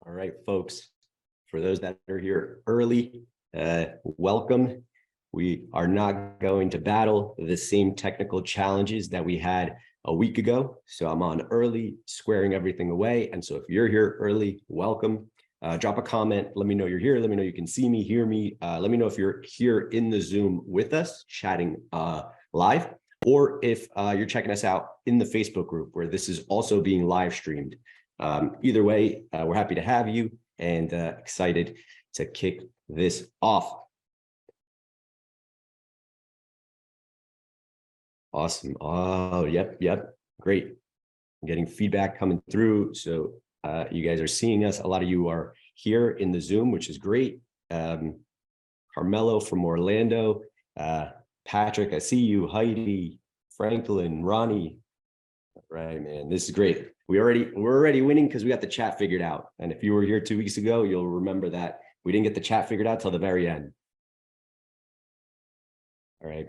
All right, folks, for those that are here early, welcome. We are not going to battle the same technical challenges that we had a week ago. So I'm on early, squaring everything away. And so if you're here early, welcome. Drop a comment. Let me know you're here. Let me know you can see me, hear me. Let me know if you're here in the Zoom with us, chatting live, or if you're checking us out in the Facebook group where this is also being live streamed. Either way, we're happy to have you and excited to kick this off. Awesome. Oh, yep. Great. I'm getting feedback coming through. So you guys are seeing us. A lot of you are here in the Zoom, which is great. Carmelo from Orlando, Patrick, I see you, Heidi, Franklin, Ronnie. Right, man, this is great. We're already winning because we got the chat figured out. And if you were here 2 weeks ago, you'll remember that we didn't get the chat figured out till the very end. All right,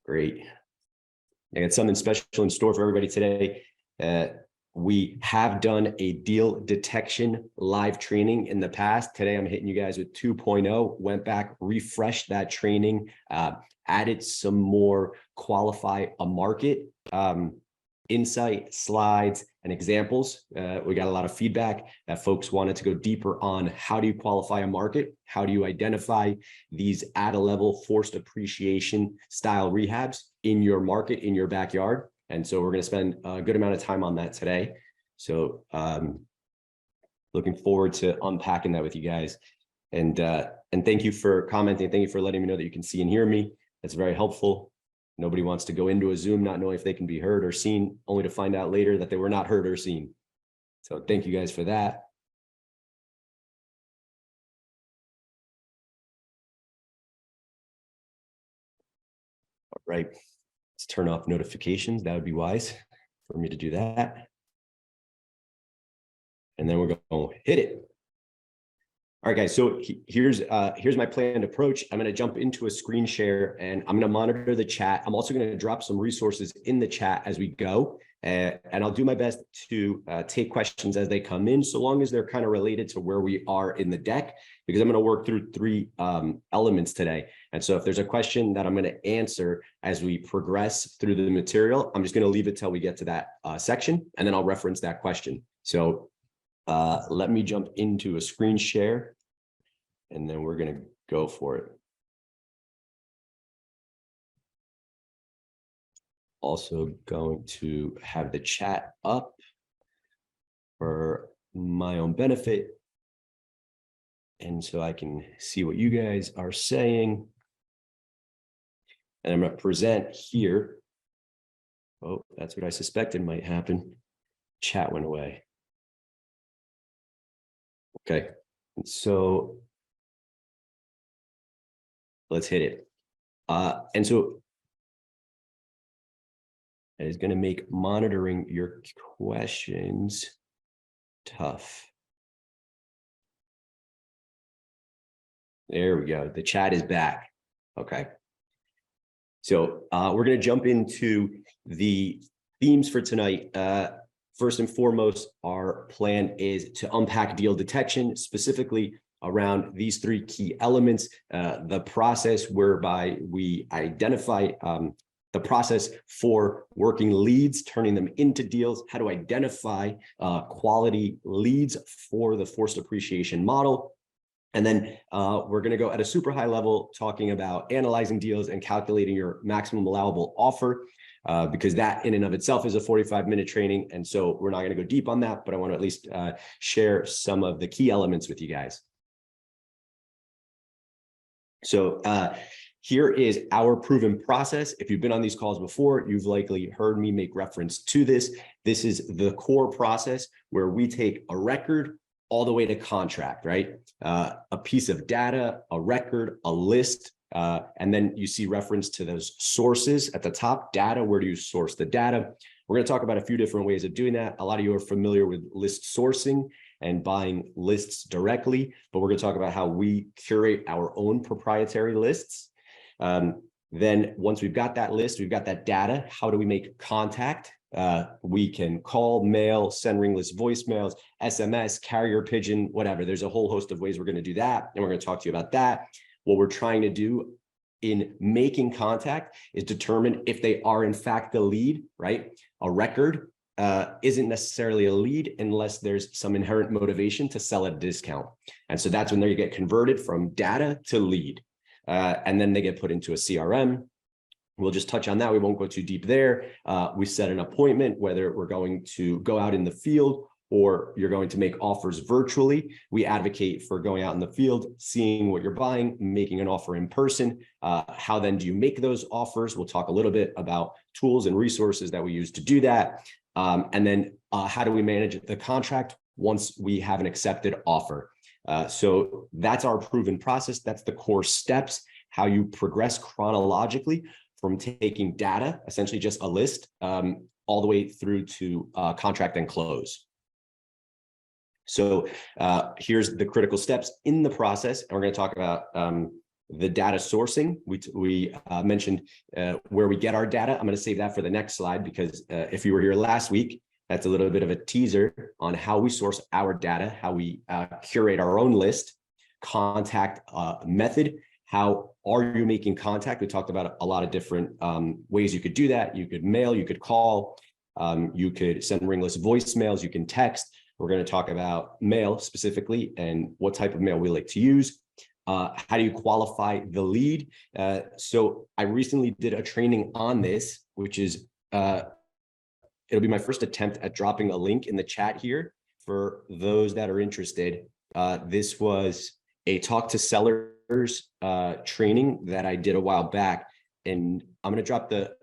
great. I got something special in store for everybody today. We have done a deal detection live training in the past. Today, I'm hitting you guys with 2.0, went back, refreshed that training, added some more qualify a market, insight, slides, and examples. We got a lot of feedback that folks wanted to go deeper on how do you qualify a market? How do you identify these at a level forced appreciation style rehabs in your market, in your backyard? And so we're going to spend a good amount of time on that today. So looking forward to unpacking that with you guys. And thank you for commenting. Thank you for letting me know that you can see and hear me. That's very helpful. Nobody wants to go into a Zoom not knowing if they can be heard or seen, only to find out later that they were not heard or seen. So thank you guys for that. All right, let's turn off notifications. That would be wise for me to do that. And then we're going to hit it. All right, guys, so here's my planned approach. I'm going to jump into a screen share and I'm going to monitor the chat. I'm also going to drop some resources in the chat as we go. And I'll do my best to take questions as they come in, so long as they're kind of related to where we are in the deck, because I'm going to work through three elements today. And so if there's a question that I'm going to answer as we progress through the material, I'm just going to leave it till we get to that section, and then I'll reference that question. So let me jump into a screen share and then we're going to go for it. Also going to have the chat up for my own benefit, and so I can see what you guys are saying. And I'm going to present here. Oh, that's what I suspected might happen. Chat went away. Okay, so let's hit it. And so it is going to make monitoring your questions tough. There we go. The chat is back. Okay. So we're going to jump into the themes for tonight. First and foremost, our plan is to unpack deal detection, specifically around these three key elements: the process whereby we identify the process for working leads, turning them into deals, how to identify quality leads for the forced appreciation model. And then we're going to go at a super high level talking about analyzing deals and calculating your maximum allowable offer, because that in and of itself is a 45-minute training. And so we're not going to go deep on that, but I want to at least share some of the key elements with you guys. So here is our proven process. If you've been on these calls before, you've likely heard me make reference to this. This is the core process where we take a record all the way to contract, right? A piece of data, a record, a list, and then you see reference to those sources at the top. Data, where do you source the data? We're going to talk about a few different ways of doing that. A lot of you are familiar with list sourcing and buying lists directly, but we're going to talk about how we curate our own proprietary lists. Then once we've got that list, we've got that data, how do we make contact We can call, mail, send ringless voicemails, SMS, carrier pigeon, whatever. There's a whole host of ways we're going to do that. And we're going to talk to you about that. What we're trying to do in making contact is determine if they are in fact the lead, right? A record isn't necessarily a lead unless there's some inherent motivation to sell at a discount. And so that's when they get converted from data to lead. And then they get put into a CRM. We'll just touch on that. We won't go too deep there. We set an appointment, whether we're going to go out in the field or you're going to make offers virtually. We advocate for going out in the field, seeing what you're buying, making an offer in person. How then do you make those offers? We'll talk a little bit about tools and resources that we use to do that. And then how do we manage the contract once we have an accepted offer? So that's our proven process. That's the core steps, how you progress chronologically from taking data, essentially just a list, all the way through to contract and close. So here's the critical steps in the process. And we're going to talk about the data sourcing. We mentioned where we get our data. I'm going to save that for the next slide because if you were here last week, that's a little bit of a teaser on how we source our data, how we curate our own list, contact method. How are you making contact? We talked about a lot of different ways you could do that. You could mail, you could call, you could send ringless voicemails, you can text. We're going to talk about mail specifically and what type of mail we like to use. How do you qualify the lead? So I recently did a training on this, which is, it'll be my first attempt at dropping a link in the chat here for those that are interested. This was a talk to sellers training that I did a while back, and I'm going to drop the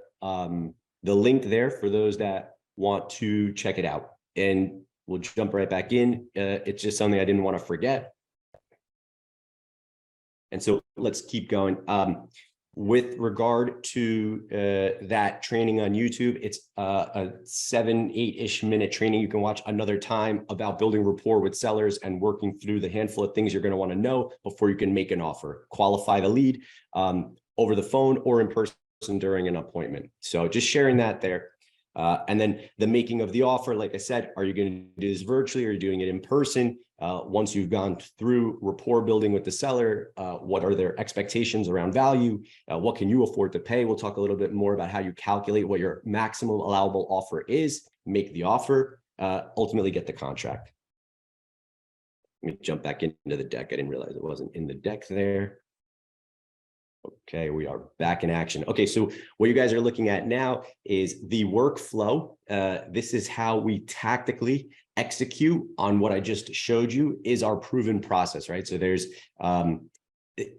link there for those that want to check it out. And we'll jump right back in. It's just something I didn't want to forget. And so let's keep going. With regard to that training on YouTube, it's a 7-8-ish minute training you can watch another time about building rapport with sellers and working through the handful of things you're going to want to know before you can make an offer. Qualify the lead over the phone or in person during an appointment. So just sharing that there. And then the making of the offer, like I said, are you going to do this virtually or are you doing it in person? Once you've gone through rapport building with the seller, what are their expectations around value? What can you afford to pay? We'll talk a little bit more about how you calculate what your maximum allowable offer is, make the offer, ultimately get the contract. Let me jump back into the deck. I didn't realize it wasn't in the deck there. Okay, we are back in action. Okay, so what you guys are looking at now is the workflow. This is how we tactically execute on what I just showed you is our proven process, right? So there's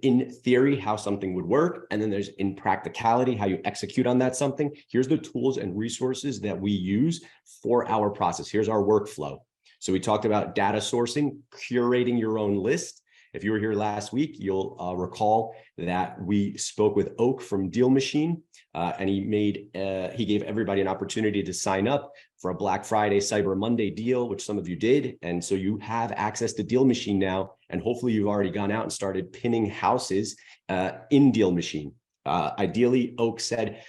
in theory how something would work, and then there's in practicality how you execute on that something. Here's the tools and resources that we use for our process. Here's our workflow. So we talked about data sourcing, curating your own list. If you were here last week, you'll recall that we spoke with Oak from Deal Machine, and he gave everybody an opportunity to sign up for a Black Friday, Cyber Monday deal, which some of you did. And so you have access to Deal Machine now, and hopefully you've already gone out and started pinning houses in Deal Machine. Ideally, Oak said,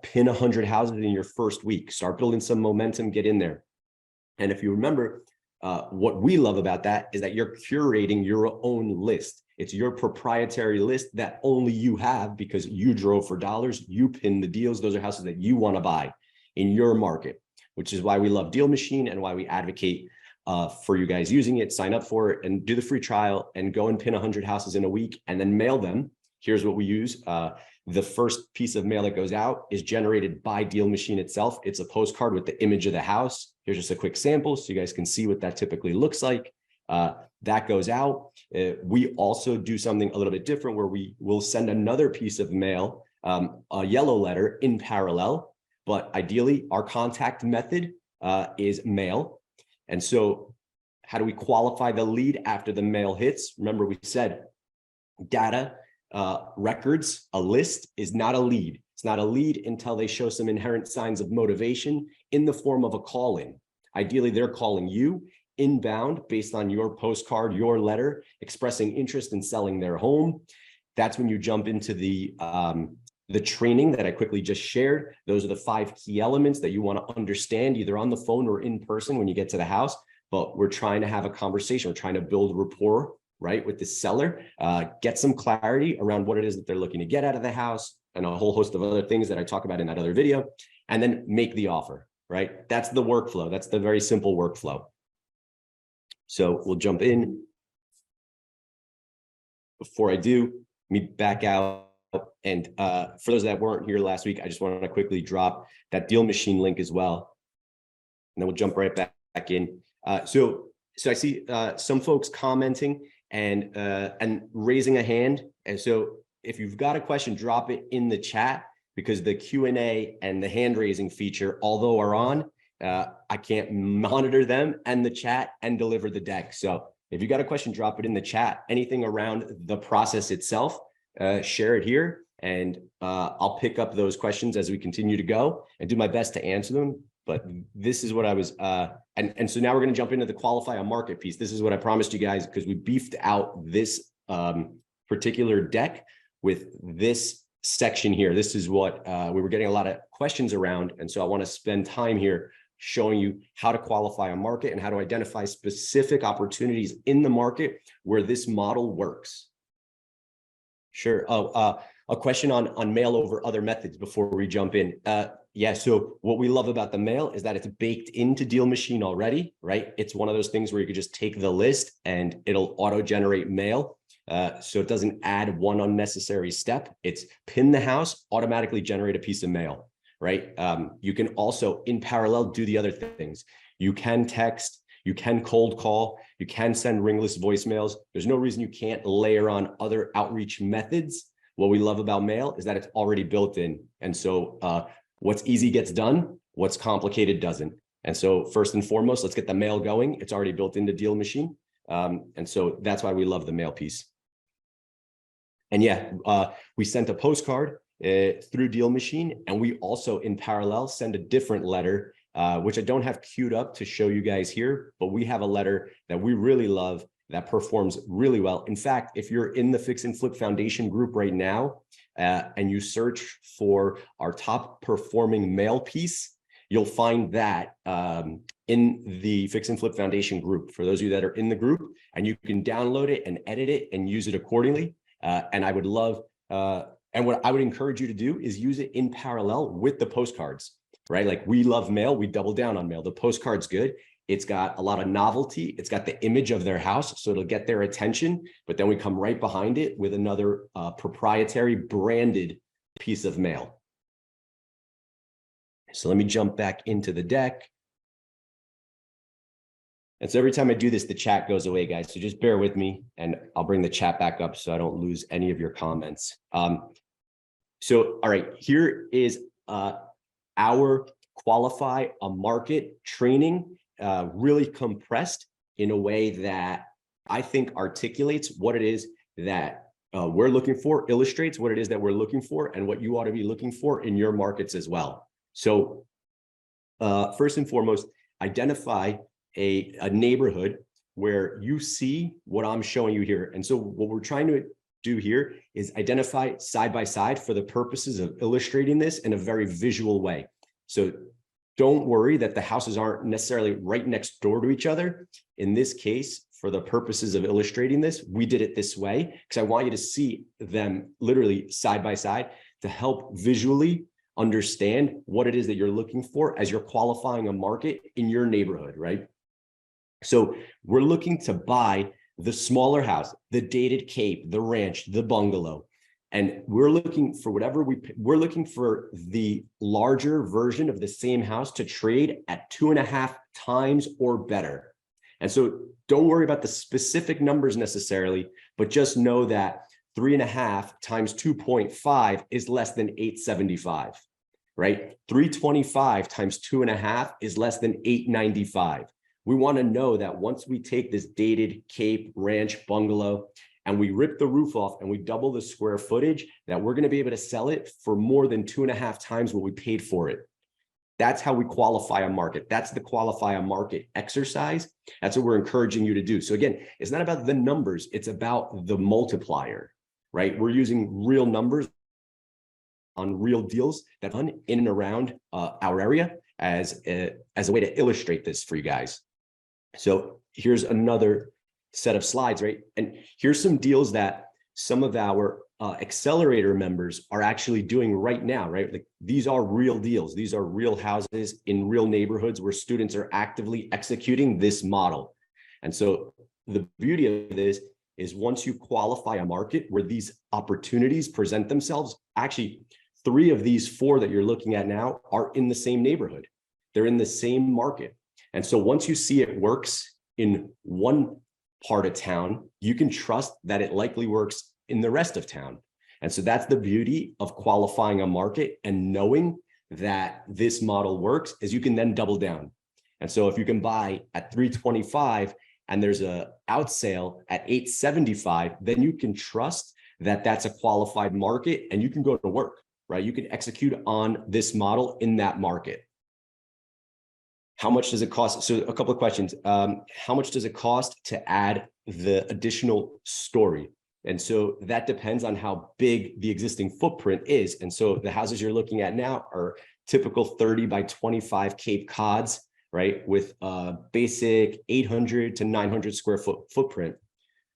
pin 100 houses in your first week, start building some momentum, get in there. And if you remember, what we love about that is that you're curating your own list. It's your proprietary list that only you have because you drove for dollars, you pin the deals. Those are houses that you want to buy in your market, which is why we love Deal Machine and why we advocate for you guys using it. Sign up for it and do the free trial and go and pin 100 houses in a week and then mail them. Here's what we use. The first piece of mail that goes out is generated by Deal Machine itself. It's a postcard with the image of the house. Here's just a quick sample so you guys can see what that typically looks like. That goes out. We also do something a little bit different where we will send another piece of mail, a yellow letter in parallel, but ideally our contact method is mail. And so how do we qualify the lead after the mail hits? Remember, we said data, records, a list is not a lead. It's not a lead until they show some inherent signs of motivation in the form of a call-in. Ideally, they're calling you inbound based on your postcard, your letter, expressing interest in selling their home. That's when you jump into the the training that I quickly just shared. Those are the 5 key elements that you want to understand either on the phone or in person when you get to the house. But we're trying to have a conversation. We're trying to build rapport, right, with the seller, get some clarity around what it is that they're looking to get out of the house and a whole host of other things that I talk about in that other video, and then make the offer, right? That's the workflow. That's the very simple workflow. So we'll jump in. Before I do, let me back out. And for those that weren't here last week, I just want to quickly drop that Deal Machine link as well. And then we'll jump right back in. So I see some folks commenting and raising a hand. And so if you've got a question, drop it in the chat, because the Q&A and the hand raising feature, although are on, I can't monitor them and the chat and deliver the deck. So if you got a question, drop it in the chat. Anything around the process itself, share it here, and I'll pick up those questions as we continue to go and do my best to answer them. But this is what I was, and so now we're going to jump into the qualify a market piece. This is what I promised you guys, because we beefed out this particular deck with this section here. This is what we were getting a lot of questions around. And so I want to spend time here showing you how to qualify a market and how to identify specific opportunities in the market where this model works. Sure. Oh, a question on mail over other methods before we jump in. Yeah, so what we love about the mail is that it's baked into Deal Machine already, right? It's one of those things where you could just take the list and it'll auto-generate mail. So it doesn't add one unnecessary step. It's pin the house, automatically generate a piece of mail, right? You can also, in parallel, do the other things. You can text, you can cold call, you can send ringless voicemails. There's no reason you can't layer on other outreach methods. What we love about mail is that it's already built in. And so what's easy gets done, what's complicated doesn't. And so first and foremost, let's get the mail going. It's already built into Deal Machine. And so that's why we love the mail piece. And yeah, we sent a postcard through Deal Machine, and we also in parallel send a different letter, which I don't have queued up to show you guys here, but we have a letter that we really love that performs really well. In fact, if you're in the Fix and Flip Foundation group right now, and you search for our top performing mail piece, you'll find that in the Fix and Flip Foundation group, for those of you that are in the group, and you can download it and edit it and use it accordingly. And I would love, and what I would encourage you to do is use it in parallel with the postcards, right? Like, we love mail, we double down on mail. The postcard's good. It's got a lot of novelty. It's got the image of their house, so it'll get their attention. But then we come right behind it with another proprietary branded piece of mail. So let me jump back into the deck. And so every time I do this, the chat goes away, guys. So just bear with me, and I'll bring the chat back up so I don't lose any of your comments. So, all right, here is our qualify a market training, really compressed in a way that I think articulates what it is that we're looking for, illustrates what it is that we're looking for, and what you ought to be looking for in your markets as well. So first and foremost, identify a neighborhood where you see what I'm showing you here. And so what we're trying to do here is identify side by side for the purposes of illustrating this in a very visual way. So don't worry that the houses aren't necessarily right next door to each other. In this case, for the purposes of illustrating this, we did it this way because I want you to see them literally side by side to help visually understand what it is that you're looking for as you're qualifying a market in your neighborhood, right? So we're looking to buy the smaller house, the dated cape, the ranch, the bungalow. And we're looking for whatever we're looking for the larger version of the same house to trade at 2.5 times or better. And so don't worry about the specific numbers necessarily, but just know that 3.5 times 2.5 is less than 875, right? 325 times 2.5 is less than 895. We want to know that once we take this dated cape, ranch, bungalow, and we rip the roof off and we double the square footage, that we're going to be able to sell it for more than 2.5 times what we paid for it. That's how we qualify a market. That's the qualify a market exercise. That's what we're encouraging you to do. So again, it's not about the numbers. It's about the multiplier, right? We're using real numbers on real deals that run in and around our area as a way to illustrate this for you guys. So here's another set of slides, right? And here's some deals that some of our accelerator members are actually doing right now, right? Like, these are real deals. These are real houses in real neighborhoods where students are actively executing this model. And so the beauty of this is, once you qualify a market where these opportunities present themselves, actually 3 of these 4 that you're looking at now are in the same neighborhood. They're in the same market. And so once you see it works in one part of town, you can trust that it likely works in the rest of town. And so that's the beauty of qualifying a market and knowing that this model works, is you can then double down. And so if you can buy at 325 and there's a out sale at 875, then you can trust that that's a qualified market and you can go to work, right? You can execute on this model in that market. How much does it cost? So a couple of questions. How much does it cost to add the additional story? And so that depends on how big the existing footprint is. And so the houses you're looking at now are typical 30 by 25 Cape Cods, right? With a basic 800 to 900 square foot footprint.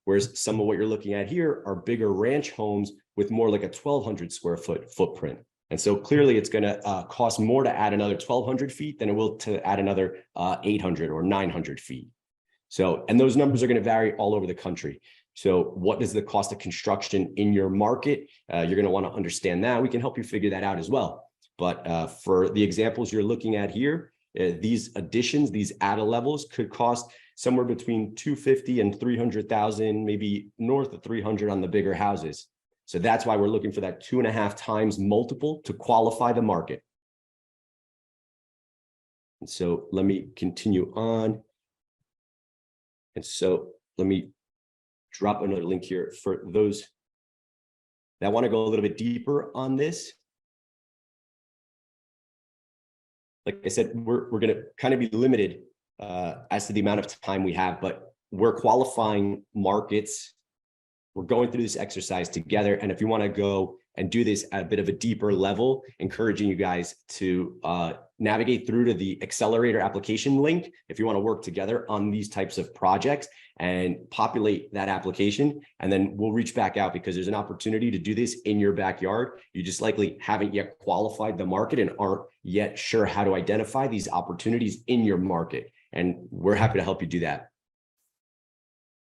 Whereas some of what you're looking at here are bigger ranch homes with more like a 1,200 square foot footprint. And so clearly it's going to cost more to add another 1,200 feet than it will to add another 800 or 900 feet. So, and those numbers are going to vary all over the country. So what is the cost of construction in your market? You're going to want to understand that. We can help you figure that out as well. But for the examples you're looking at here, these additions, these add levels could cost somewhere between 250 and 300,000, maybe north of 300 on the bigger houses. So that's why we're looking for that 2.5 times multiple to qualify the market. And so let me continue on. And so let me drop another link here for those that want to go a little bit deeper on this. Like I said, we're going to kind of be limited as to the amount of time we have, but we're qualifying markets. We're going through this exercise together. And if you want to go and do this at a bit of a deeper level, encouraging you guys to navigate through to the accelerator application link if you want to work together on these types of projects and populate that application. And then we'll reach back out, because there's an opportunity to do this in your backyard. You just likely haven't yet qualified the market and aren't yet sure how to identify these opportunities in your market. And we're happy to help you do that.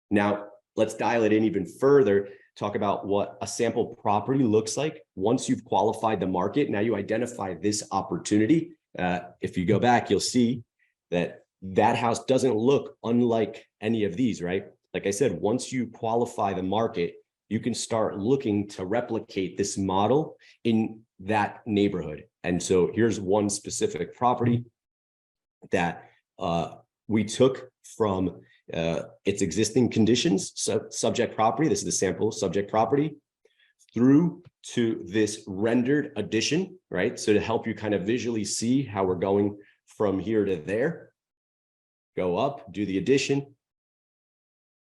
Now, let's dial it in even further, talk about what a sample property looks like once you've qualified the market. Now you identify this opportunity. If you go back, you'll see that that house doesn't look unlike any of these, right? Like I said, once you qualify the market, you can start looking to replicate this model in that neighborhood. And so here's one specific property that we took from its existing conditions, subject property. This is the sample subject property, through to this rendered addition, right? So to help you kind of visually see how we're going from here to there, go up, do the addition.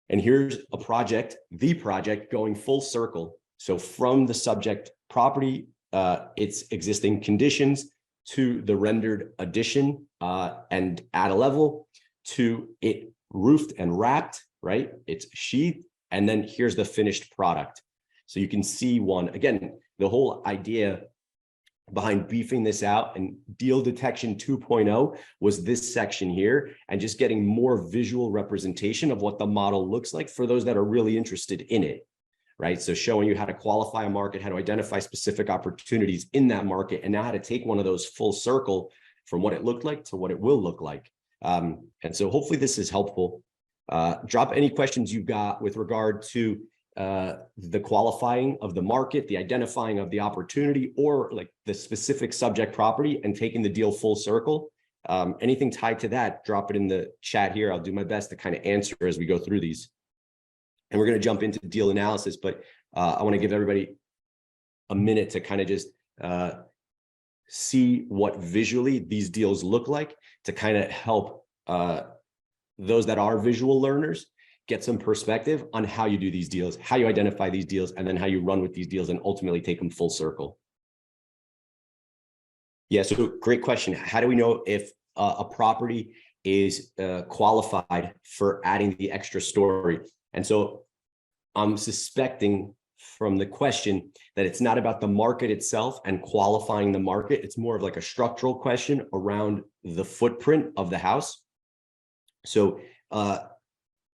And here's a project, the project going full circle. So from the subject property, its existing conditions, to the rendered addition and add a level, to it roofed and wrapped, right? It's sheathed, and then here's the finished product. So you can see one, again, the whole idea behind beefing this out and deal detection 2.0 was this section here, and just getting more visual representation of what the model looks like for those that are really interested in it, right? So showing you how to qualify a market, how to identify specific opportunities in that market, and now how to take one of those full circle from what it looked like to what it will look like. And so hopefully this is helpful. Drop any questions you've got with regard to the qualifying of the market, the identifying of the opportunity, or like the specific subject property and taking the deal full circle. Anything tied to that, drop it in the chat here. I'll do my best to kind of answer as we go through these. And we're going to jump into deal analysis, but I want to give everybody a minute to kind of just see what visually these deals look like, to kind of help those that are visual learners get some perspective on how you do these deals, how you identify these deals, and then how you run with these deals and ultimately take them full circle. Yeah, so great question. How do we know if a property is qualified for adding the extra story? And so I'm suspecting from the question that it's not about the market itself and qualifying the market. It's more of like a structural question around the footprint of the house. So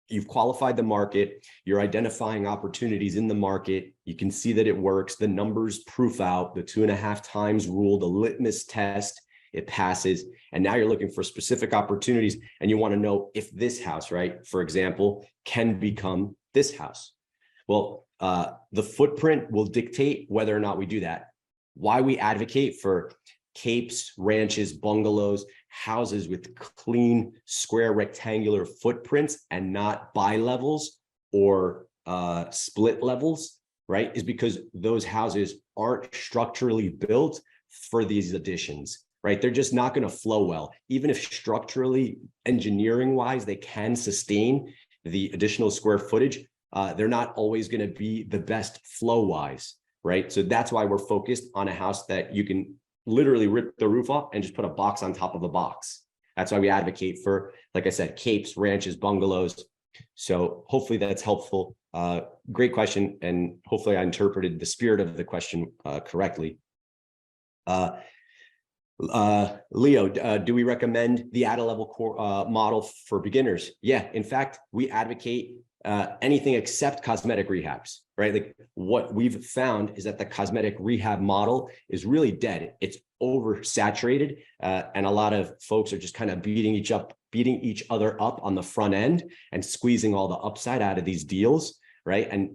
you've qualified the market, you're identifying opportunities in the market, you can see that it works, the numbers proof out, the 2.5 times rule, the litmus test, it passes. And now you're looking for specific opportunities and you want to know if this house, right, for example, can become this house. Well, the footprint will dictate whether or not we do that. Why we advocate for capes, ranches, bungalows, houses with clean, square, rectangular footprints and not bi-levels or split levels, right, is because those houses aren't structurally built for these additions, right? They're just not going to flow well. Even if structurally, engineering-wise, they can sustain the additional square footage, they're not always going to be the best flow-wise, right? So that's why we're focused on a house that you can literally rip the roof off and just put a box on top of a box. That's why we advocate for, like I said, capes, ranches, bungalows. So hopefully that's helpful. Great question. And hopefully I interpreted the spirit of the question correctly. Leo, do we recommend the add-a-level model for beginners? Yeah, in fact, we advocate anything except cosmetic rehabs, right? Like what we've found is that the cosmetic rehab model is really dead. It's oversaturated, and a lot of folks are just kind of beating each other up on the front end and squeezing all the upside out of these deals, right? And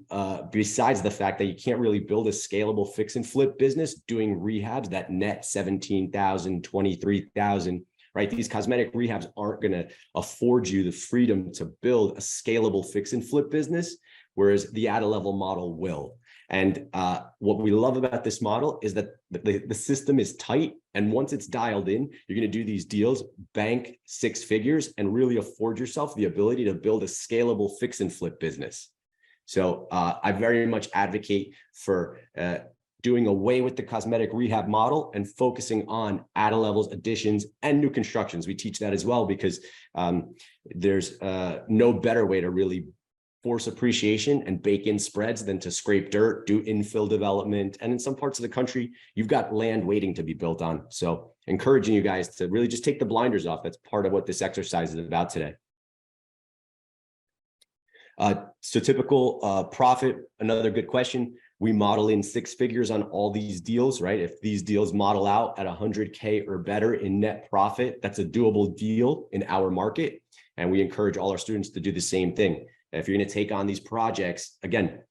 besides the fact that you can't really build a scalable fix and flip business doing rehabs that net 17,000, 23,000. Right? These cosmetic rehabs aren't going to afford you the freedom to build a scalable fix and flip business, whereas the add-a-level model will. And what we love about this model is that the system is tight. And once it's dialed in, you're going to do these deals, bank 6 figures, and really afford yourself the ability to build a scalable fix and flip business. So I very much advocate for doing away with the cosmetic rehab model and focusing on add-a-levels, additions, and new constructions. We teach that as well because there's no better way to really force appreciation and bake in spreads than to scrape dirt, do infill development. And in some parts of the country, you've got land waiting to be built on. So encouraging you guys to really just take the blinders off. That's part of what this exercise is about today. So typical profit, another good question. We model in 6 figures on all these deals, right? If these deals model out at 100K or better in net profit, that's a doable deal in our market. And we encourage all our students to do the same thing. If you're going to take on these projects, again,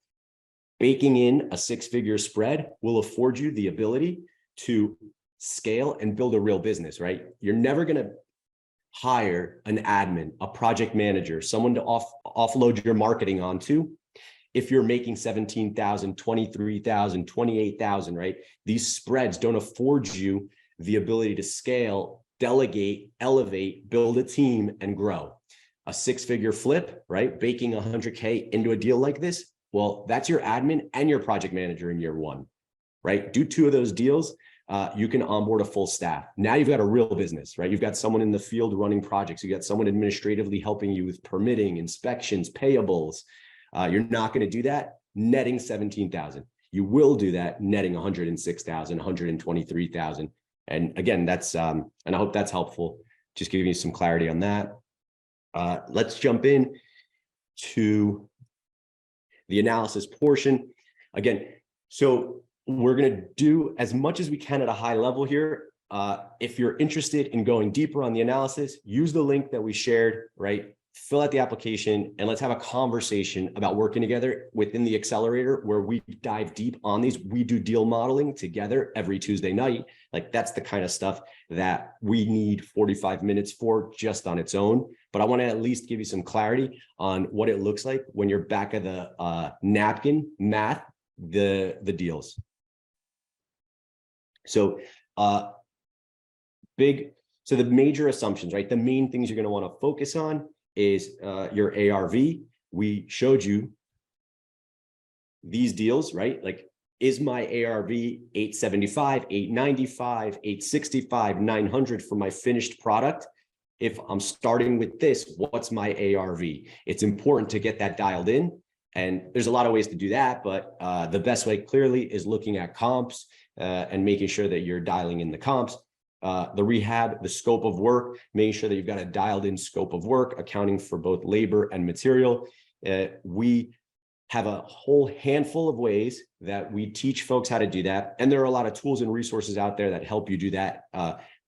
baking in a 6-figure spread will afford you the ability to scale and build a real business, right? You're never going to hire an admin, a project manager, someone to offload your marketing onto if you're making 17,000, 23,000, 28,000, right? These spreads don't afford you the ability to scale, delegate, elevate, build a team, and grow. A 6-figure flip, right? Baking 100K into a deal like this, well, that's your admin and your project manager in year 1, right? Do 2 of those deals, you can onboard a full staff. Now you've got a real business, right? You've got someone in the field running projects. You got someone administratively helping you with permitting, inspections, payables. You're not going to do that netting 17,000. You will do that netting 106,000, 123,000. And again, that's, and I hope that's helpful. Just giving you some clarity on that. Let's jump in to the analysis portion. Again, so we're going to do as much as we can at a high level here. If you're interested in going deeper on the analysis, use the link that we shared, right? Fill out the application and let's have a conversation about working together within the accelerator where we dive deep on these. We do deal modeling together every Tuesday night. Like that's the kind of stuff that we need 45 minutes for just on its own. But I want to at least give you some clarity on what it looks like when you're back of the napkin math, the deals. So so the major assumptions, right? The main things you're going to want to focus on is your ARV. We showed you these deals, right? Like is my ARV 875, 895, 865, 900 for my finished product? If I'm starting with this, what's my ARV? It's important to get that dialed in. And there's a lot of ways to do that, but the best way clearly is looking at comps and making sure that you're dialing in the comps. The rehab, the scope of work, making sure that you've got a dialed in scope of work, accounting for both labor and material. We have a whole handful of ways that we teach folks how to do that. And there are a lot of tools and resources out there that help you do that.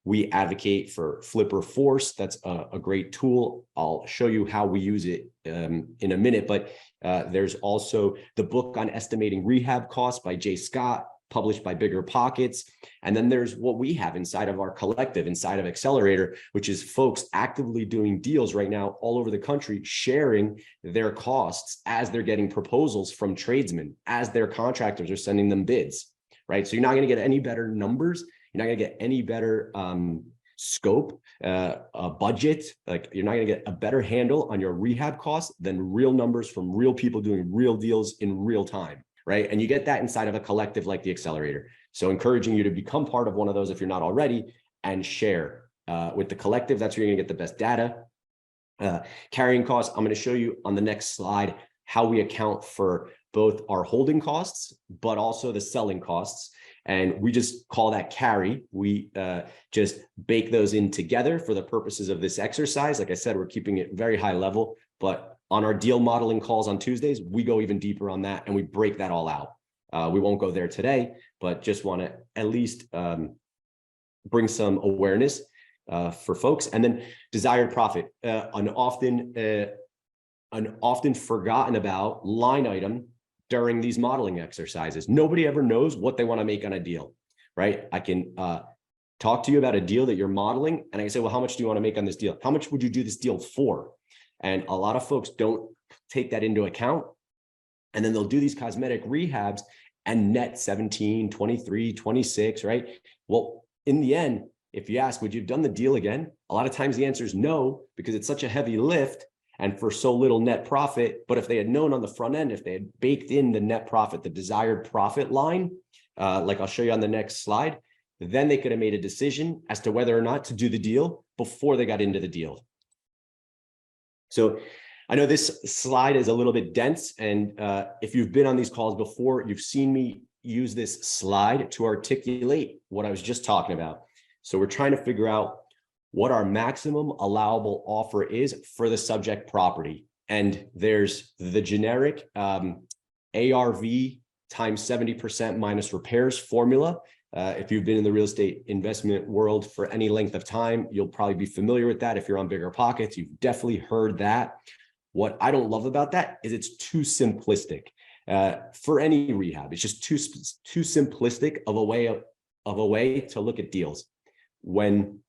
We advocate for Flipper Force. That's a great tool. I'll show you how we use it in a minute, but there's also the book on estimating rehab costs by Jay Scott, published by Bigger Pockets. And then there's what we have inside of our collective, inside of Accelerator, which is folks actively doing deals right now all over the country, sharing their costs as they're getting proposals from tradesmen, as their contractors are sending them bids, right? So you're not going to get any better numbers. You're not going to get any better scope, a budget. Like, you're not going to get a better handle on your rehab costs than real numbers from real people doing real deals in real time. Right. And you get that inside of a collective like the Accelerator. So encouraging you to become part of one of those if you're not already, and share with the collective. That's where you're going to get the best data. Carrying costs. I'm going to show you on the next slide how we account for both our holding costs, but also the selling costs. And we just call that carry. We just bake those in together for the purposes of this exercise. Like I said, we're keeping it very high level, but on our deal modeling calls on Tuesdays, we go even deeper on that and we break that all out. We won't go there today, but just want to at least bring some awareness for folks. And then desired profit, an often forgotten about line item during these modeling exercises. Nobody ever knows what they want to make on a deal, right? I can talk to you about a deal that you're modeling, and I can say, well, how much do you want to make on this deal? How much would you do this deal for? And a lot of folks don't take that into account. And then they'll do these cosmetic rehabs and net 17, 23, 26, right? Well, in the end, if you ask, would you have done the deal again? A lot of times the answer is no, because it's such a heavy lift and for so little net profit. But if they had known on the front end, if they had baked in the net profit, the desired profit line, like I'll show you on the next slide, then they could have made a decision as to whether or not to do the deal before they got into the deal. So I know this slide is a little bit dense, and if you've been on these calls before, you've seen me use this slide to articulate what I was just talking about. So we're trying to figure out what our maximum allowable offer is for the subject property. And there's the generic ARV times 70% minus repairs formula. If you've been in the real estate investment world for any length of time, you'll probably be familiar with that. If you're on Bigger Pockets, you've definitely heard that. What I don't love about that is it's too simplistic for any rehab. It's just too simplistic of a way to look at deals. When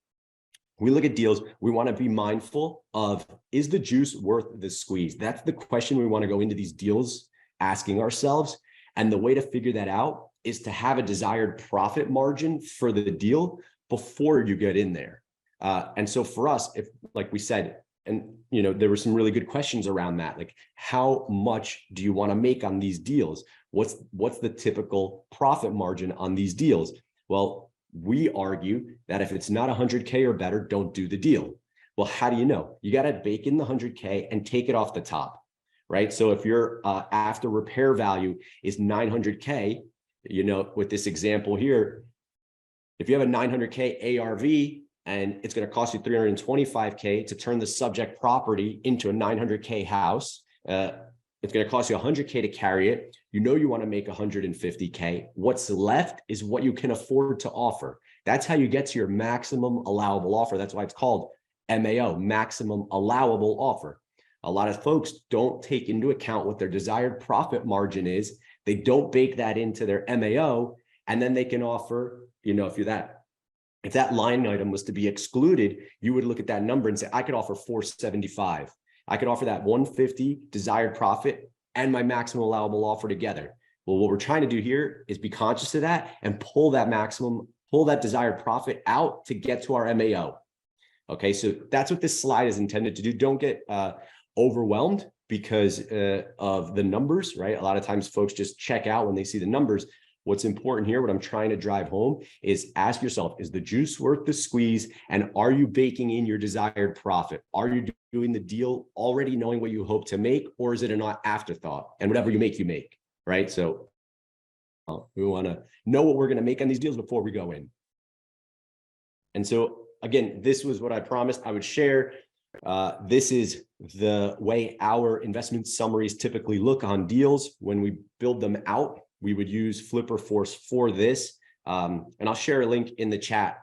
we look at deals, we want to be mindful of, is the juice worth the squeeze? That's the question we want to go into these deals asking ourselves. And the way to figure that out is to have a desired profit margin for the deal before you get in there. And so for us, if, like we said, and there were some really good questions around that, like how much do you want to make on these deals? What's the typical profit margin on these deals? Well, we argue that if it's not 100K or better, don't do the deal. Well, how do you know? You got to bake in the 100K and take it off the top, right? So if your after repair value is 900K, with this example here, if you have a 900K ARV and it's going to cost you 325K to turn the subject property into a 900K house, it's going to cost you 100K to carry it. You want to make 150K. What's left is what you can afford to offer. That's how you get to your maximum allowable offer. That's why it's called MAO, maximum allowable offer. A lot of folks don't take into account what their desired profit margin is. They don't bake that into their MAO, and then they can offer, if that line item was to be excluded, you would look at that number and say, I could offer 475. I could offer that 150 desired profit and my maximum allowable offer together. Well, what we're trying to do here is be conscious of that and pull that desired profit out to get to our MAO. Okay, so that's what this slide is intended to do. Don't get overwhelmed because of the numbers, right? A lot of times folks just check out when they see the numbers, what's important here, what I'm trying to drive home is ask yourself, is the juice worth the squeeze? And are you baking in your desired profit? Are you doing the deal already knowing what you hope to make, or is it an afterthought? And whatever you make, right? So we want to know what we're going to make on these deals before we go in. And so again, this was what I promised I would share. This is the way our investment summaries typically look on deals. When we build them out, we would use Flipper Force for this. And I'll share a link in the chat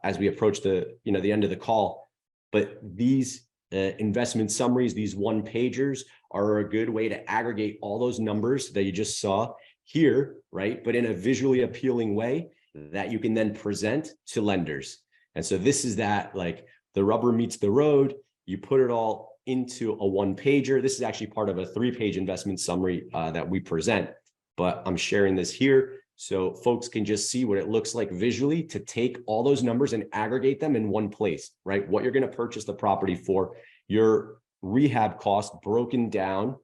as we approach the end of the call. But these investment summaries, these one pagers, are a good way to aggregate all those numbers that you just saw here, right? But in a visually appealing way that you can then present to lenders. And so this is that, like, the rubber meets the road. You put it all into a one pager. This is actually part of a 3-page investment summary that we present, but I'm sharing this here so folks can just see what it looks like visually to take all those numbers and aggregate them in one place, right? What you're going to purchase the property for, your rehab cost broken down,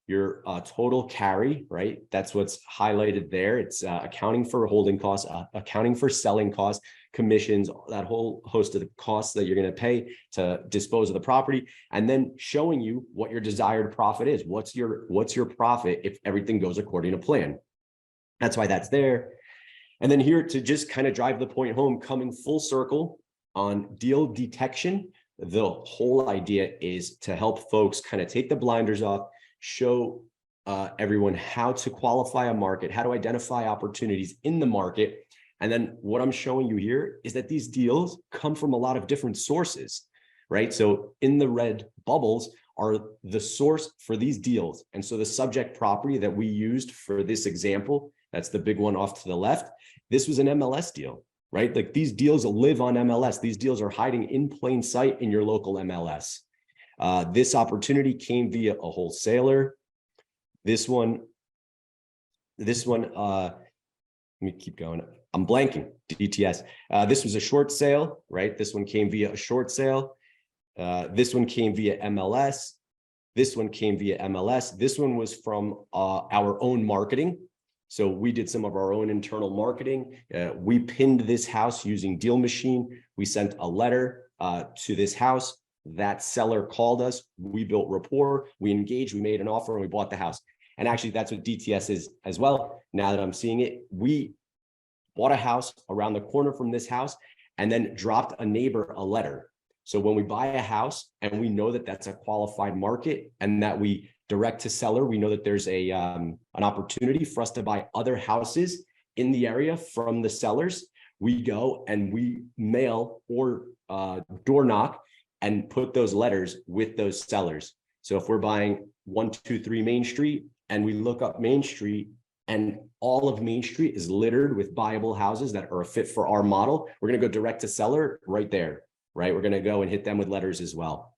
your total carry, right? That's what's highlighted there. It's accounting for holding costs, accounting for selling costs, commissions, that whole host of the costs that you're going to pay to dispose of the property, and then showing you what your desired profit is. What's your profit if everything goes according to plan? That's why that's there. And then here, to just kind of drive the point home, coming full circle on deal detection, the whole idea is to help folks kind of take the blinders off, show everyone how to qualify a market, how to identify opportunities in the market. And then what I'm showing you here is that these deals come from a lot of different sources, right? So in the red bubbles are the source for these deals. And so the subject property that we used for this example, that's the big one off to the left, this was an MLS deal, right? Like, these deals live on MLS. These deals are hiding in plain sight in your local MLS. This opportunity came via a wholesaler. This one, let me keep going. I'm blanking, DTS. This was a short sale, right? This one came via a short sale. This one came via MLS. This one came via MLS. This one was from our own marketing. So we did some of our own internal marketing. We pinned this house using Deal Machine. We sent a letter to this house. That seller called us. We built rapport. We engaged. We made an offer, and we bought the house. And actually, that's what DTS is as well. Now that I'm seeing it, we bought a house around the corner from this house and then dropped a neighbor a letter. So when we buy a house and we know that that's a qualified market and that we direct to seller, we know that there's an opportunity for us to buy other houses in the area from the sellers. We go and we mail or door knock and put those letters with those sellers. So if we're buying 123 Main Street and we look up Main Street and all of Main Street is littered with buyable houses that are a fit for our model, we're going to go direct to seller right there, right? We're going to go and hit them with letters as well.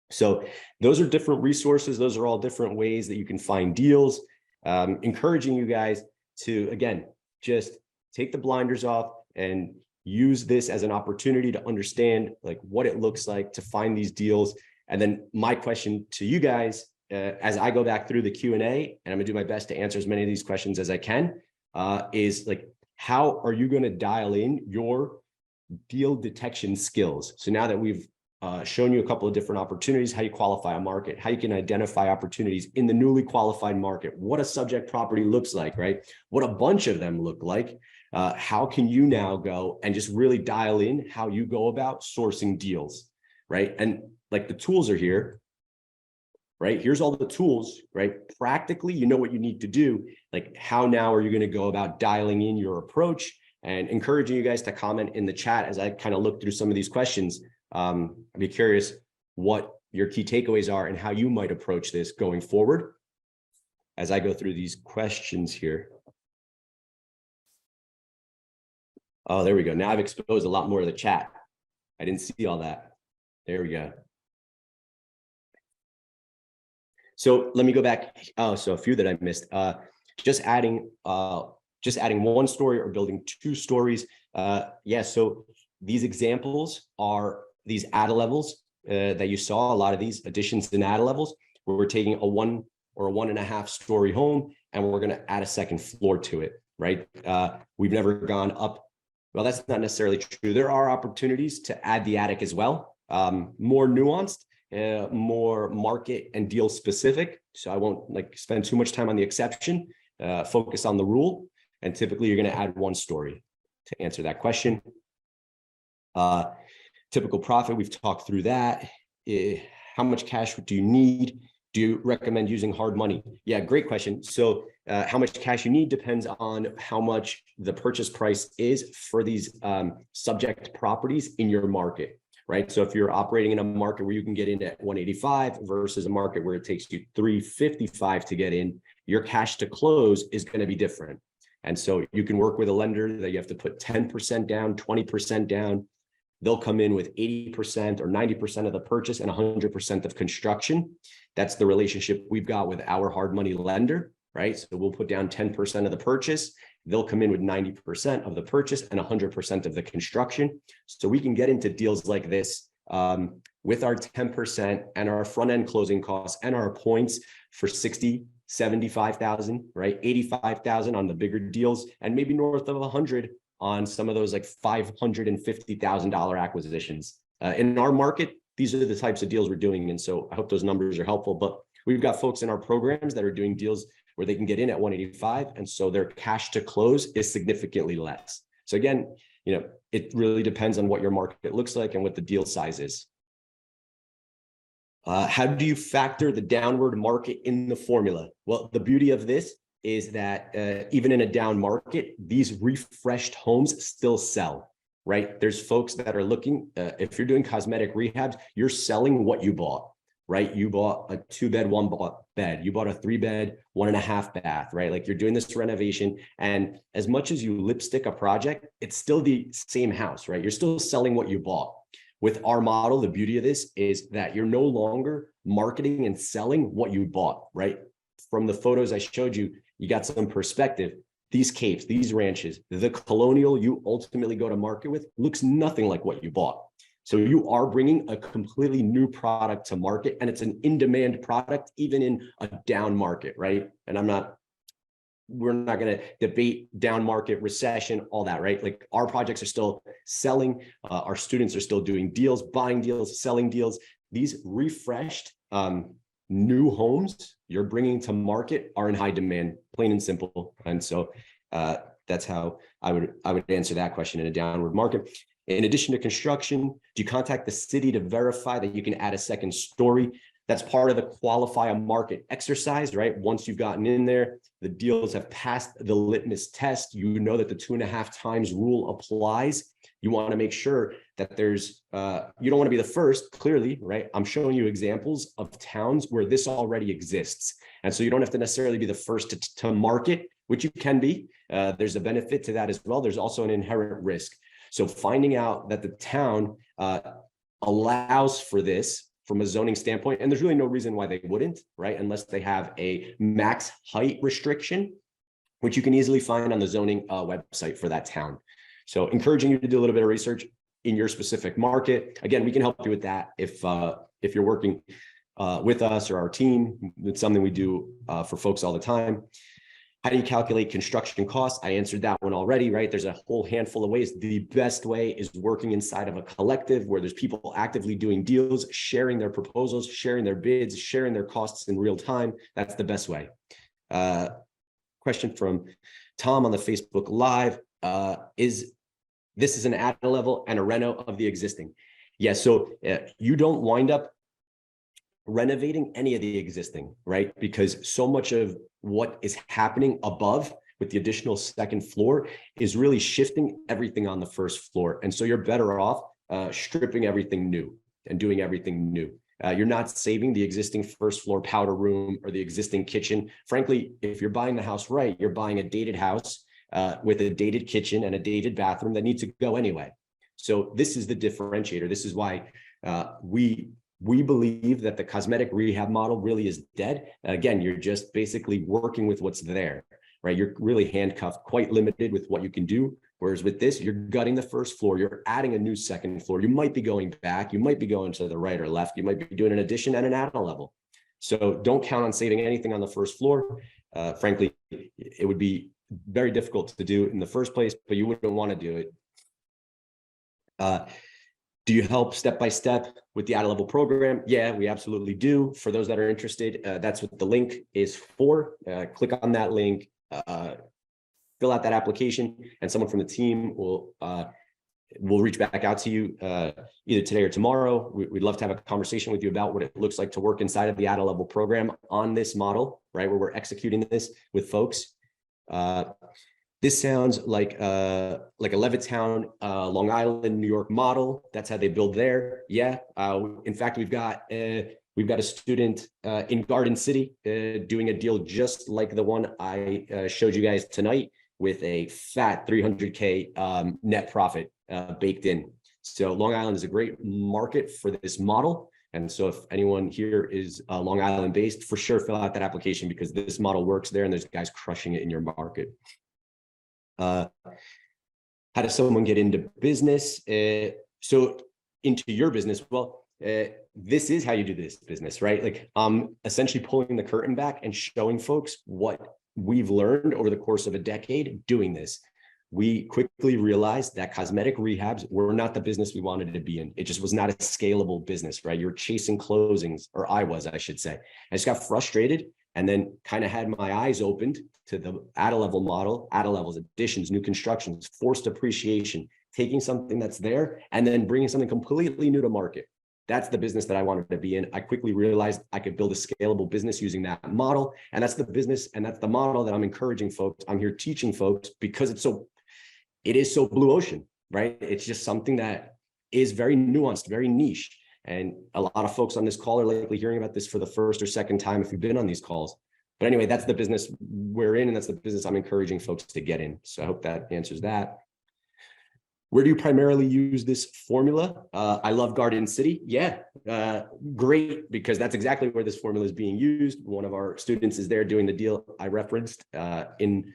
So those are different resources. Those are all different ways that you can find deals. Encouraging you guys to, again, just take the blinders off and use this as an opportunity to understand like what it looks like to find these deals. And then my question to you guys, as I go back through the Q&A, and I'm gonna do my best to answer as many of these questions as I can, is like, how are you gonna dial in your deal detection skills? So now that we've shown you a couple of different opportunities, how you qualify a market, how you can identify opportunities in the newly qualified market, what a subject property looks like, right? What a bunch of them look like. How can you now go and just really dial in how you go about sourcing deals, right? And like the tools are here, right? Here's all the tools, right? Practically, you know what you need to do. Like, how now are you going to go about dialing in your approach? And encouraging you guys to comment in the chat as I kind of look through some of these questions. I'd be curious what your key takeaways are and how you might approach this going forward as I go through these questions here. Oh, there we go. Now I've exposed a lot more of the chat. I didn't see all that. There we go. So let me go back. Oh, so a few that I missed. Just adding one story or building two stories. Yeah, so these examples are these add levels that you saw, a lot of these additions and add levels, where we're taking a 1 or a 1.5 story home and we're going to add a second floor to it. right? We've never gone up. Well, that's not necessarily true. There are opportunities to add the attic as well, more nuanced, more market and deal specific. So I won't like spend too much time on the exception, focus on the rule. And typically you're going to add one story to answer that question. Typical profit, we've talked through that. How much cash do you need? Do you recommend using hard money? Yeah, great question. So how much cash you need depends on how much the purchase price is for these subject properties in your market, right? So if you're operating in a market where you can get in at 185 versus a market where it takes you 355 to get in, your cash to close is going to be different. And so you can work with a lender that you have to put 10% down, 20% down. They'll come in with 80% or 90% of the purchase and 100% of construction. That's the relationship we've got with our hard money lender, right? So we'll put down 10% of the purchase. They'll come in with 90% of the purchase and 100% of the construction. So we can get into deals like this with our 10% and our front end closing costs and our points for 60, 75,000, right? 85,000 on the bigger deals and maybe north of 100 on some of those like $550,000 acquisitions. In our market, these are the types of deals we're doing. And so I hope those numbers are helpful, but we've got folks in our programs that are doing deals where they can get in at 185. And so their cash to close is significantly less. So again, it really depends on what your market looks like and what the deal size is. How do you factor the downward market in the formula? Well, the beauty of this is that even in a down market, these refreshed homes still sell, right? There's folks that are looking, if you're doing cosmetic rehabs, you're selling what you bought, right? You bought a 2-bed, 1-bed, you bought a 3-bed, 1.5 bath, right? Like you're doing this renovation. And as much as you lipstick a project, it's still the same house, right? You're still selling what you bought. With our model, the beauty of this is that you're no longer marketing and selling what you bought, right? From the photos I showed you, you got some perspective. These capes, these ranches, the colonial you ultimately go to market with looks nothing like what you bought. So you are bringing a completely new product to market, and it's an in-demand product, even in a down market, right? And we're not going to debate down market, recession, all that, right? Like our projects are still selling. Our students are still doing deals, buying deals, selling deals. These refreshed new homes you're bringing to market are in high demand, plain and simple. And so that's how I would answer that question in a downward market. In addition to construction, do you contact the city to verify that you can add a second story? That's part of the qualify a market exercise, right? Once you've gotten in there, the deals have passed the litmus test. You know that the 2.5 times rule applies. You want to make sure that there's, you don't want to be the first, clearly, right? I'm showing you examples of towns where this already exists. And so you don't have to necessarily be the first to market, which you can be. There's a benefit to that as well. There's also an inherent risk. So finding out that the town allows for this from a zoning standpoint, and there's really no reason why they wouldn't, right? Unless they have a max height restriction, which you can easily find on the zoning website for that town. So encouraging you to do a little bit of research in your specific market. Again, we can help you with that if you're working with us or our team. It's something we do for folks all the time. How do you calculate construction costs? I answered that one already, right? There's a whole handful of ways. The best way is working inside of a collective where there's people actively doing deals, sharing their proposals, sharing their bids, sharing their costs in real time. That's the best way. Question from Tom on the Facebook Live. This is an add level and a reno of the existing? Yes, so you don't wind up renovating any of the existing, right? Because so much of what is happening above with the additional second floor is really shifting everything on the first floor. And so you're better off stripping everything new and doing everything new. You're not saving the existing first floor powder room or the existing kitchen. Frankly, if you're buying the house right, you're buying a dated house with a dated kitchen and a dated bathroom that needs to go anyway. So this is the differentiator. This is why we believe that the cosmetic rehab model really is dead. Again, you're just basically working with what's there, right? You're really handcuffed, quite limited with what you can do. Whereas with this, you're gutting the first floor, you're adding a new second floor. You might be going back, you might be going to the right or left. You might be doing an addition and an add-on level. So don't count on saving anything on the first floor. Frankly, it would be very difficult to do in the first place, but you wouldn't want to do it. Do you help step by step with the out-of-level program? Yeah, we absolutely do. For those that are interested, that's what the link is for. Click on that link, fill out that application, and someone from the team will reach back out to you either today or tomorrow. We'd love to have a conversation with you about what it looks like to work inside of the out-of-level program on this model, right, where we're executing this with folks. This sounds like a Levittown, Long Island, New York model. That's how they build there. Yeah. In fact, we've got a student in Garden City doing a deal just like the one I showed you guys tonight, with a fat 300K net profit baked in. So Long Island is a great market for this model. And so if anyone here is Long Island based, for sure, fill out that application, because this model works there and there's guys crushing it in your market. How does someone get into business? So into your business, well, this is how you do this business, right? Like I'm essentially pulling the curtain back and showing folks what we've learned over the course of a decade doing this. We quickly realized that cosmetic rehabs were not the business we wanted to be in. It just was not a scalable business, right? You're chasing closings, or I should say. I just got frustrated, and then kind of had my eyes opened to the out-of-level model, out-of-levels, additions, new constructions, forced appreciation, taking something that's there and then bringing something completely new to market. That's the business that I wanted to be in. I quickly realized I could build a scalable business using that model. And that's the business, and that's the model that I'm encouraging folks. I'm here teaching folks because it is so blue ocean, right? It's just something that is very nuanced, very niche. And a lot of folks on this call are likely hearing about this for the first or second time if you've been on these calls. But anyway, that's the business we're in, and that's the business I'm encouraging folks to get in. So I hope that answers that. Where do you primarily use this formula? I love Garden City. Yeah, great, because that's exactly where this formula is being used. One of our students is there doing the deal I referenced in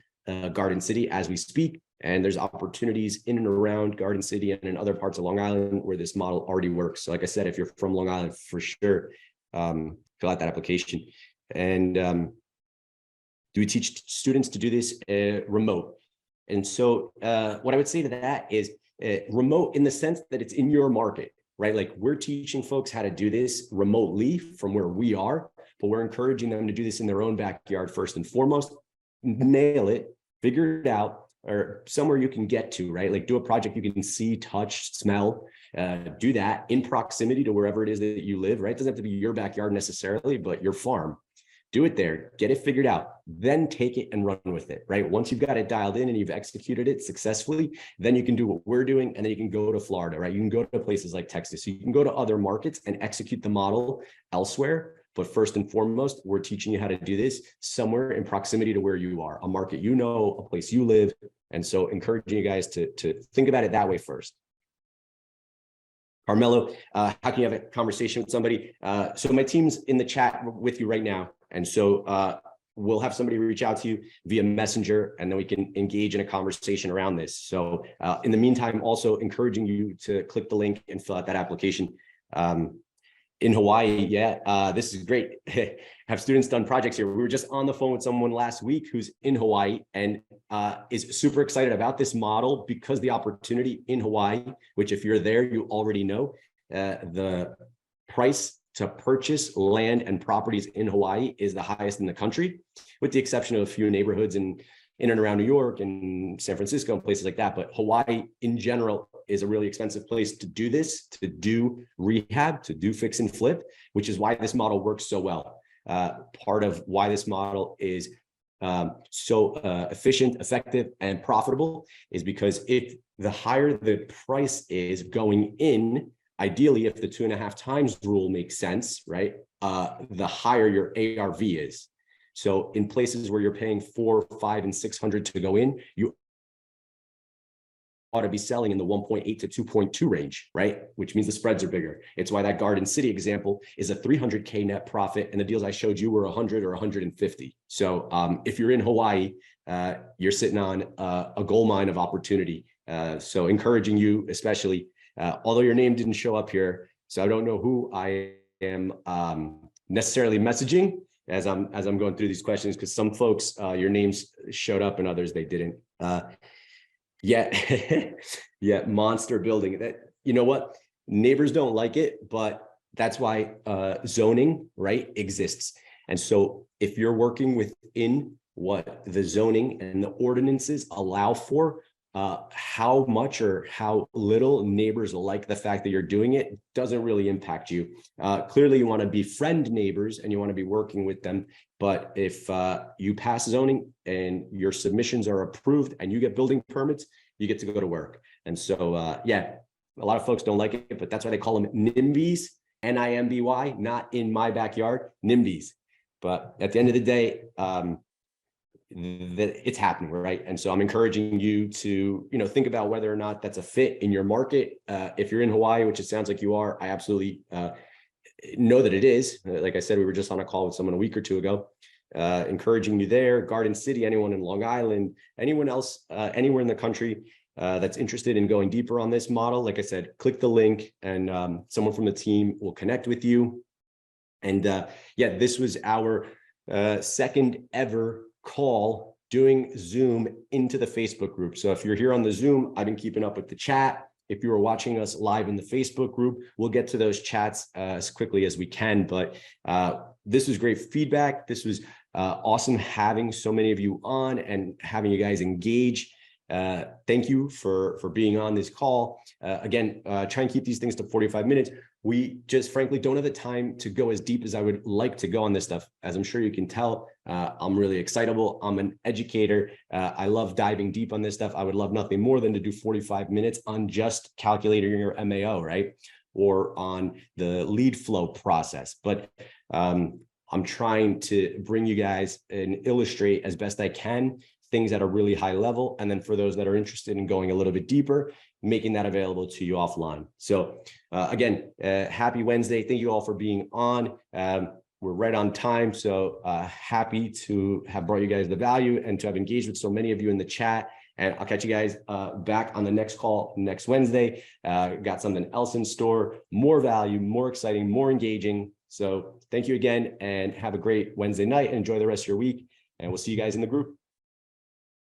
Garden City as we speak. And there's opportunities in and around Garden City and in other parts of Long Island where this model already works. So like I said, if you're from Long Island, for sure, fill out that application. And do we teach students to do this remote? And so what I would say to that is remote in the sense that it's in your market, right? Like we're teaching folks how to do this remotely from where we are, but we're encouraging them to do this in their own backyard first and foremost. Nail it, figure it out, or somewhere you can get to, right? Like do a project you can see, touch, smell, do that in proximity to wherever it is that you live, right? It doesn't have to be your backyard necessarily, but your farm. Do it there, get it figured out, then take it and run with it, right? Once you've got it dialed in and you've executed it successfully, then you can do what we're doing, and then you can go to Florida, right? You can go to places like Texas. So you can go to other markets and execute the model elsewhere. But first and foremost, we're teaching you how to do this somewhere in proximity to where you are, a market you know, a place you live. And so encouraging you guys to think about it that way first. Carmelo, how can you have a conversation with somebody? So my team's in the chat with you right now. And so we'll have somebody reach out to you via Messenger, and then we can engage in a conversation around this. So in the meantime, also encouraging you to click the link and fill out that application. In Hawaii, yeah, this is great. Have students done projects here? We were just on the phone with someone last week who's in Hawaii and is super excited about this model because the opportunity in Hawaii, which if you're there, you already know, the price to purchase land and properties in Hawaii is the highest in the country, with the exception of a few neighborhoods in and around New York and San Francisco and places like that. But Hawaii in general is a really expensive place to do this, to do rehab, to do fix and flip, which is why this model works so well. Part of why this model is so efficient, effective, and profitable is because if the higher the price is going in, ideally, if the 2.5 times rule makes sense, right? The higher your ARV is. So in places where you're paying 4, 5, and 600 to go in, you ought to be selling in the 1.8 to 2.2 range, right? Which means the spreads are bigger. It's why that Garden City example is a 300K net profit, and the deals I showed you were 100 or 150. So if you're in Hawaii, you're sitting on a gold mine of opportunity. So encouraging you, especially, although your name didn't show up here, so I don't know who I am necessarily messaging. as I'm going through these questions, because some folks, your names showed up and others they didn't. Yeah, yeah, monster building. That, you know what? Neighbors don't like it, but that's why zoning, right, exists. And so if you're working within what the zoning and the ordinances allow for, how much or how little neighbors like the fact that you're doing it doesn't really impact you. Clearly, you want to befriend neighbors and you want to be working with them. But if you pass zoning and your submissions are approved and you get building permits, you get to go to work. And so, yeah, a lot of folks don't like it, but that's why they call them NIMBYs, NIMBY, not in my backyard, NIMBYs. But at the end of the day, that it's happening, right? And so I'm encouraging you to, think about whether or not that's a fit in your market. If you're in Hawaii, which it sounds like you are, I absolutely know that it is. Like I said, we were just on a call with someone a week or two ago, encouraging you there. Garden City, anyone in Long Island, anyone else, anywhere in the country that's interested in going deeper on this model. Like I said, click the link and someone from the team will connect with you. And yeah, this was our second ever call doing Zoom into the Facebook group. So if you're here on the Zoom, I've been keeping up with the chat. If you are watching us live in the Facebook group, we'll get to those chats as quickly as we can. But this was great feedback. This was awesome having so many of you on and having you guys engage. Thank you for being on this call. Again, try and keep these things to 45 minutes. We just frankly don't have the time to go as deep as I would like to go on this stuff. As I'm sure you can tell, I'm really excitable. I'm an educator. I love diving deep on this stuff. I would love nothing more than to do 45 minutes on just calculating your MAO, right? Or on the lead flow process. But I'm trying to bring you guys and illustrate as best I can things at a really high level. And then for those that are interested in going a little bit deeper, making that available to you offline. So again, happy Wednesday. Thank you all for being on. We're right on time. So happy to have brought you guys the value and to have engaged with so many of you in the chat. And I'll catch you guys back on the next call next Wednesday. Got something else in store, more value, more exciting, more engaging. So thank you again and have a great Wednesday night and enjoy the rest of your week. And we'll see you guys in the group.